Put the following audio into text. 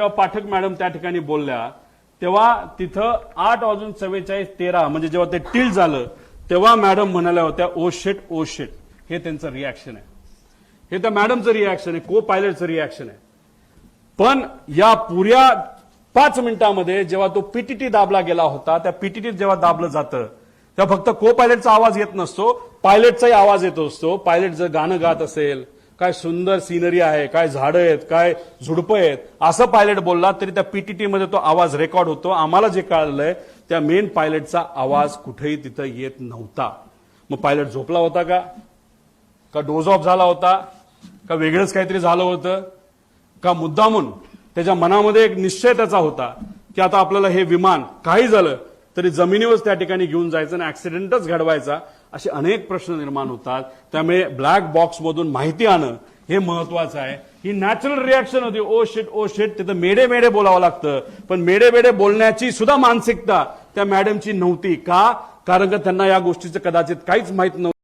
तेव्हा पाठक मॅडम त्या ठिकाणी बोलल्या तेव्हा तिथं 8:44 म्हणजे जेव्हा ते टील झालं तेव्हा मॅडम म्हणाल्या होत्या ओ शेट हे त्यांचं रिॲक्शन आहे, हे त्या मॅडमचं रिॲक्शन आहे, को पायलटचं रिॲक्शन आहे. पण या पुऱ्या 5 मिनिटांमध्ये जेव्हा तो पीटीटी दाबला गेला होता, त्या पीटीटीत जेव्हा दाबलं जातं तेव्हा फक्त को पायलटचा आवाज येत नसतो, पायलटचाही आवाज येत असतो. पायलट जर गाणं गात असेल, काय सुंदर सिनरी आहे, काय झाडं आहेत, काय झुडपं आहेत, असं पायलट बोलला तरी त्या पीटीटी मध्ये तो आवाज रेकॉर्ड होतो. आम्हाला जे कळलंय त्या मेन पायलटचा आवाज कुठेही तिथं येत नव्हता. मग पायलट झोपला होता का डोज ऑफ झाला होता का वेगळंच काहीतरी झालं होतं का मुद्दामून त्याच्या मनामध्ये एक निश्चय त्याचा होता की आता आपल्याला हे विमान काही झालं तरी जमिनीवरच त्या ठिकाणी घेऊन जायचं आणि ऍक्सिडेंटच घडवायचा, असे अनेक प्रश्न निर्माण होतात. त्यामुळे ब्लॅक बॉक्समधून माहिती आणणं हे महत्वाचं आहे. ही नॅचरल रिॲक्शन होती, ओ शेट तिथं मेडे बोलावं लागतं, पण मेडे बोलण्याची सुद्धा मानसिकता त्या मॅडमची नव्हती. का? कारण का त्यांना या गोष्टीचं कदाचित काहीच माहित नव्हतं.